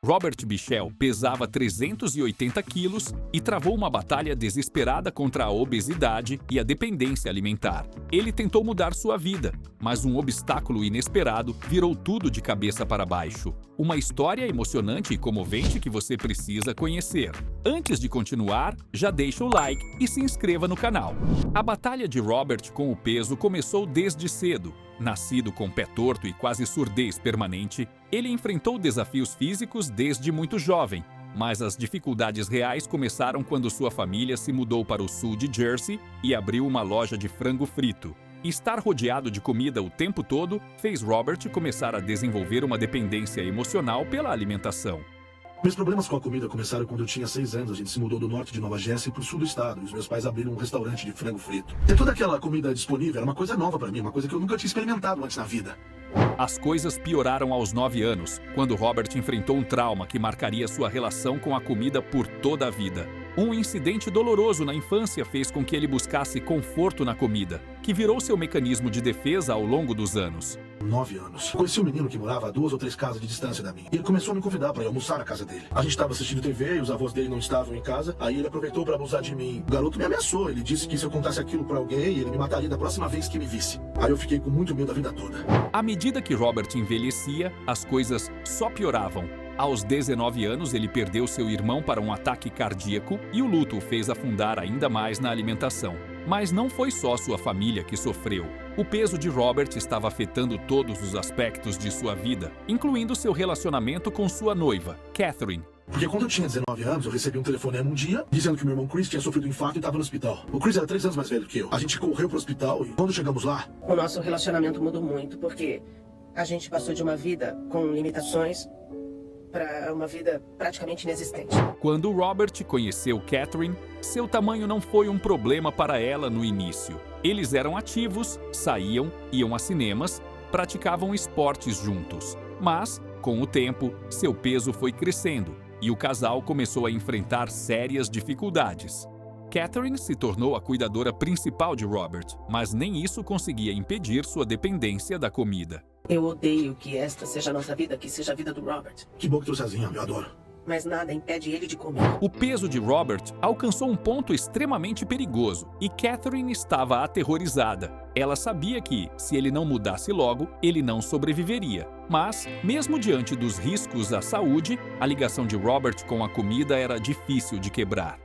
Robert Bichel pesava 380 quilos e travou uma batalha desesperada contra a obesidade e a dependência alimentar. Ele tentou mudar sua vida, mas um obstáculo inesperado virou tudo de cabeça para baixo. Uma história emocionante e comovente que você precisa conhecer. Antes de continuar, já deixa o like e se inscreva no canal. A batalha de Robert com o peso começou desde cedo. Nascido com pé torto e quase surdez permanente, ele enfrentou desafios físicos desde muito jovem, mas as dificuldades reais começaram quando sua família se mudou para o sul de Jersey e abriu uma loja de frango frito. Estar rodeado de comida o tempo todo fez Robert começar a desenvolver uma dependência emocional pela alimentação. Meus problemas com a comida começaram quando eu tinha 6 anos. A gente se mudou do norte de Nova Jersey para o sul do estado. E os meus pais abriram um restaurante de frango frito. Ter toda aquela comida disponível era uma coisa nova para mim, uma coisa que eu nunca tinha experimentado antes na vida. As coisas pioraram aos 9 anos, quando Robert enfrentou um trauma que marcaria sua relação com a comida por toda a vida. Um incidente doloroso na infância fez com que ele buscasse conforto na comida, que virou seu mecanismo de defesa ao longo dos anos. 9 anos. Conheci um menino que morava a 2 ou 3 casas de distância da minha. E ele começou a me convidar para ir almoçar na casa dele. A gente estava assistindo TV e os avós dele não estavam em casa. Aí ele aproveitou para abusar de mim. O garoto me ameaçou. Ele disse que se eu contasse aquilo para alguém, ele me mataria da próxima vez que me visse. Aí eu fiquei com muito medo a vida toda. À medida que Robert envelhecia, as coisas só pioravam. Aos 19 anos, ele perdeu seu irmão para um ataque cardíaco e o luto o fez afundar ainda mais na alimentação. Mas não foi só sua família que sofreu. O peso de Robert estava afetando todos os aspectos de sua vida, incluindo seu relacionamento com sua noiva, Catherine. Porque quando eu tinha 19 anos, eu recebi um telefonema um dia, dizendo que meu irmão Chris tinha sofrido um infarto e estava no hospital. O Chris era 3 anos mais velho que eu. A gente correu pro hospital e quando chegamos lá... O nosso relacionamento mudou muito, porque a gente passou de uma vida com limitações para uma vida praticamente inexistente. Quando Robert conheceu Catherine, seu tamanho não foi um problema para ela no início. Eles eram ativos, saíam, iam a cinemas, praticavam esportes juntos. Mas, com o tempo, seu peso foi crescendo e o casal começou a enfrentar sérias dificuldades. Catherine se tornou a cuidadora principal de Robert, mas nem isso conseguia impedir sua dependência da comida. Eu odeio que esta seja a nossa vida, que seja a vida do Robert. Que bom que trouxe asinha, eu adoro. Mas nada impede ele de comer. O peso de Robert alcançou um ponto extremamente perigoso e Catherine estava aterrorizada. Ela sabia que, se ele não mudasse logo, ele não sobreviveria. Mas, mesmo diante dos riscos à saúde, a ligação de Robert com a comida era difícil de quebrar.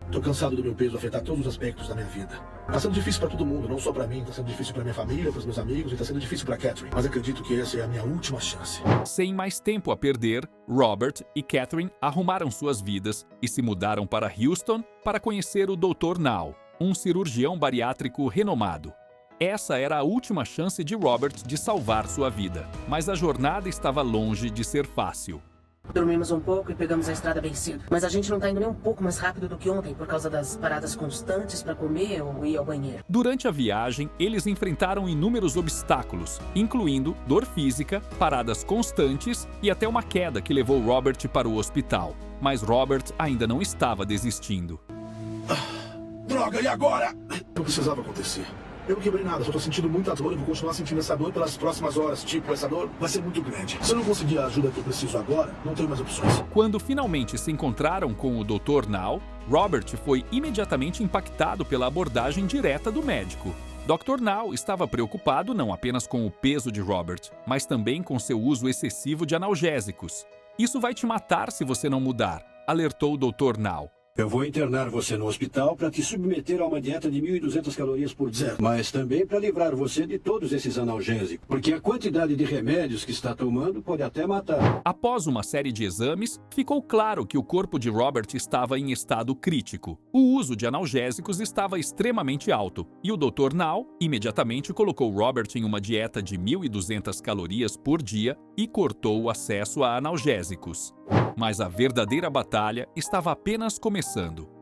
Tô cansado do meu peso afetar todos os aspectos da minha vida. Tá sendo difícil pra todo mundo, não só pra mim. Tá sendo difícil pra minha família, pros meus amigos e tá sendo difícil pra Catherine. Mas acredito que essa é a minha última chance. Sem mais tempo a perder, Robert e Catherine arrumaram suas vidas e se mudaram para Houston para conhecer o Dr. Now, um cirurgião bariátrico renomado. Essa era a última chance de Robert de salvar sua vida, mas a jornada estava longe de ser fácil. Dormimos um pouco e pegamos a estrada bem cedo. Mas a gente não tá indo nem um pouco mais rápido do que ontem por causa das paradas constantes para comer ou ir ao banheiro. Durante a viagem, eles enfrentaram inúmeros obstáculos, incluindo dor física, paradas constantes e até uma queda que levou Robert para o hospital. Mas Robert ainda não estava desistindo. Droga, e agora? Não precisava acontecer. Eu não quebrei nada, só tô sentindo muita dor e vou continuar sentindo essa dor pelas próximas horas. Tipo, essa dor vai ser muito grande. Se eu não conseguir a ajuda que eu preciso agora, não tenho mais opções. Quando finalmente se encontraram com o Dr. Now, Robert foi imediatamente impactado pela abordagem direta do médico. Dr. Now estava preocupado não apenas com o peso de Robert, mas também com seu uso excessivo de analgésicos. Isso vai te matar se você não mudar, alertou o Dr. Now. Eu vou internar você no hospital para te submeter a uma dieta de 1.200 calorias por dia. Mas também para livrar você de todos esses analgésicos, porque a quantidade de remédios que está tomando pode até matar. Após uma série de exames, ficou claro que o corpo de Robert estava em estado crítico. O uso de analgésicos estava extremamente alto, e o Dr. Now imediatamente colocou Robert em uma dieta de 1.200 calorias por dia e cortou o acesso a analgésicos. Mas a verdadeira batalha estava apenas começando.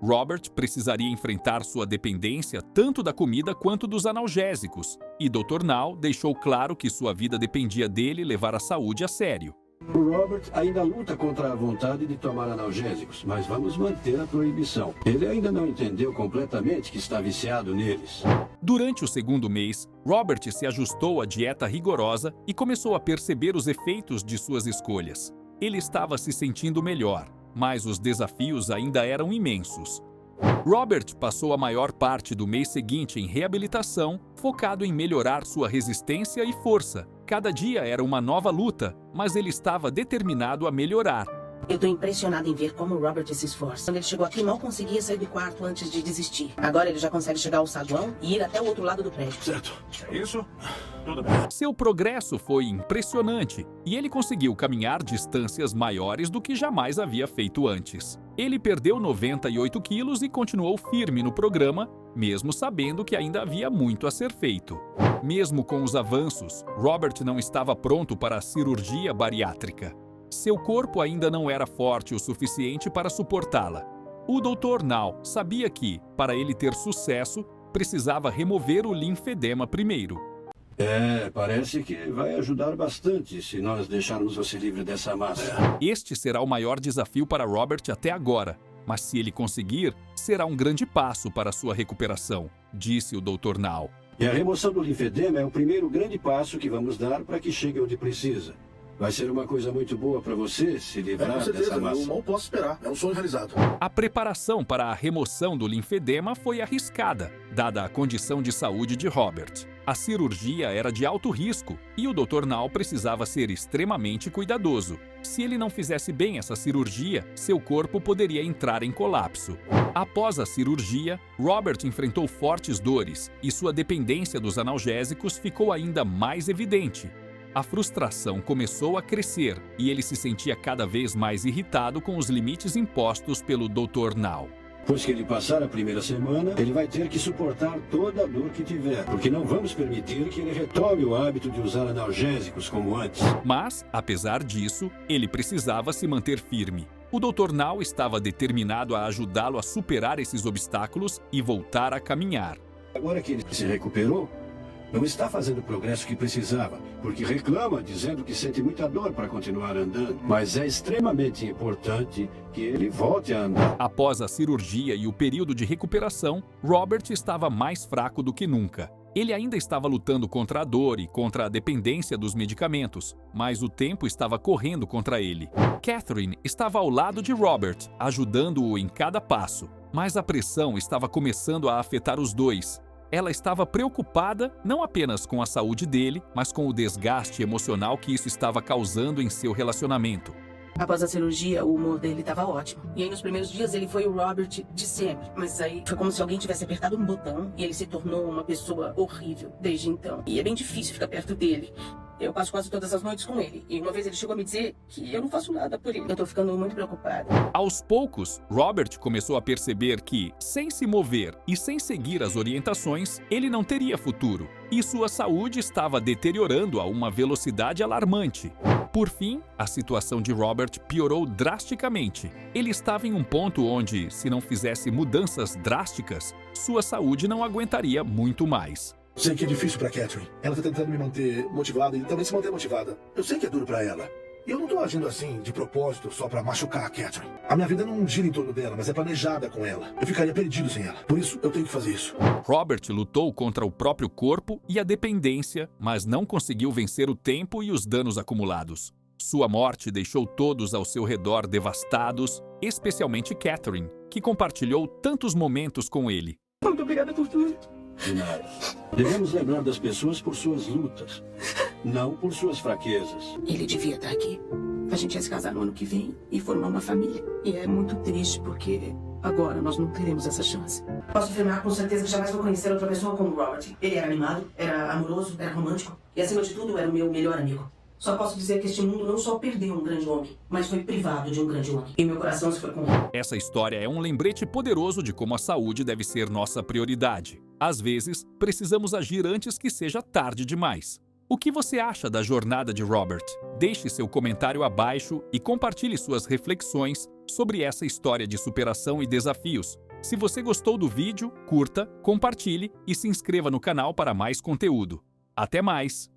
Robert precisaria enfrentar sua dependência tanto da comida quanto dos analgésicos, e Dr. Now deixou claro que sua vida dependia dele levar a saúde a sério. O Robert ainda luta contra a vontade de tomar analgésicos, mas vamos manter a proibição. Ele ainda não entendeu completamente que está viciado neles. Durante o segundo mês, Robert se ajustou à dieta rigorosa e começou a perceber os efeitos de suas escolhas. Ele estava se sentindo melhor, mas os desafios ainda eram imensos. Robert passou a maior parte do mês seguinte em reabilitação, focado em melhorar sua resistência e força. Cada dia era uma nova luta, mas ele estava determinado a melhorar. Eu tô impressionado em ver como o Robert se esforça. Quando ele chegou aqui, mal conseguia sair do quarto antes de desistir. Agora ele já consegue chegar ao saguão e ir até o outro lado do prédio. Certo. É isso? Tudo bem. Seu progresso foi impressionante e ele conseguiu caminhar distâncias maiores do que jamais havia feito antes. Ele perdeu 98 quilos e continuou firme no programa, mesmo sabendo que ainda havia muito a ser feito. Mesmo com os avanços, Robert não estava pronto para a cirurgia bariátrica. Seu corpo ainda não era forte o suficiente para suportá-la. O Dr. Now sabia que, para ele ter sucesso, precisava remover o linfedema primeiro. Parece que vai ajudar bastante se nós deixarmos você livre dessa massa. Este será o maior desafio para Robert até agora, mas se ele conseguir, será um grande passo para sua recuperação, disse o Dr. Now. E a remoção do linfedema é o primeiro grande passo que vamos dar para que chegue onde precisa. Vai ser uma coisa muito boa para você se livrar Com certeza, dessa massa. eu mal posso esperar. É um sonho realizado. A preparação para a remoção do linfedema foi arriscada, dada a condição de saúde de Robert. A cirurgia era de alto risco e o Dr. Now precisava ser extremamente cuidadoso. Se ele não fizesse bem essa cirurgia, seu corpo poderia entrar em colapso. Após a cirurgia, Robert enfrentou fortes dores e sua dependência dos analgésicos ficou ainda mais evidente. A frustração começou a crescer e ele se sentia cada vez mais irritado com os limites impostos pelo Dr. Now. Depois que ele passar a primeira semana, ele vai ter que suportar toda a dor que tiver, porque não vamos permitir que ele retome o hábito de usar analgésicos como antes. Mas, apesar disso, ele precisava se manter firme. O Dr. Now estava determinado a ajudá-lo a superar esses obstáculos e voltar a caminhar. Agora que ele se recuperou, não está fazendo o progresso que precisava, porque reclama dizendo que sente muita dor para continuar andando. Mas é extremamente importante que ele volte a andar. Após a cirurgia e o período de recuperação, Robert estava mais fraco do que nunca. Ele ainda estava lutando contra a dor e contra a dependência dos medicamentos, mas o tempo estava correndo contra ele. Catherine estava ao lado de Robert, ajudando-o em cada passo, mas a pressão estava começando a afetar os dois. Ela estava preocupada não apenas com a saúde dele, mas com o desgaste emocional que isso estava causando em seu relacionamento. Após a cirurgia, o humor dele estava ótimo. E aí, nos primeiros dias, ele foi o Robert de sempre. Mas aí, foi como se alguém tivesse apertado um botão e ele se tornou uma pessoa horrível desde então. E é bem difícil ficar perto dele. Eu passo quase todas as noites com ele. E uma vez ele chegou a me dizer que eu não faço nada por ele. Eu tô ficando muito preocupada. Aos poucos, Robert começou a perceber que, sem se mover e sem seguir as orientações, ele não teria futuro. E sua saúde estava deteriorando a uma velocidade alarmante. Por fim, a situação de Robert piorou drasticamente. Ele estava em um ponto onde, se não fizesse mudanças drásticas, sua saúde não aguentaria muito mais. Sei que é difícil pra Catherine. Ela tá tentando me manter motivada e também se manter motivada. Eu sei que é duro pra ela. E eu não tô agindo assim, de propósito, só pra machucar a Catherine. A minha vida não gira em torno dela, mas é planejada com ela. Eu ficaria perdido sem ela. Por isso, eu tenho que fazer isso. Robert lutou contra o próprio corpo e a dependência, mas não conseguiu vencer o tempo e os danos acumulados. Sua morte deixou todos ao seu redor devastados, especialmente Catherine, que compartilhou tantos momentos com ele. Muito obrigada por tudo. De nada. Devemos lembrar das pessoas por suas lutas, não por suas fraquezas. Ele devia estar aqui. A gente ia se casar no ano que vem e formar uma família. E é muito triste porque agora nós não teremos essa chance. Posso afirmar com certeza que jamais vou conhecer outra pessoa como Robert. Ele era animado, era amoroso, era romântico e, acima de tudo, era o meu melhor amigo. Só posso dizer que este mundo não só perdeu um grande homem, mas foi privado de um grande homem. E meu coração se foi com ele. Essa história é um lembrete poderoso de como a saúde deve ser nossa prioridade. Às vezes, precisamos agir antes que seja tarde demais. O que você acha da jornada de Robert? Deixe seu comentário abaixo e compartilhe suas reflexões sobre essa história de superação e desafios. Se você gostou do vídeo, curta, compartilhe e se inscreva no canal para mais conteúdo. Até mais!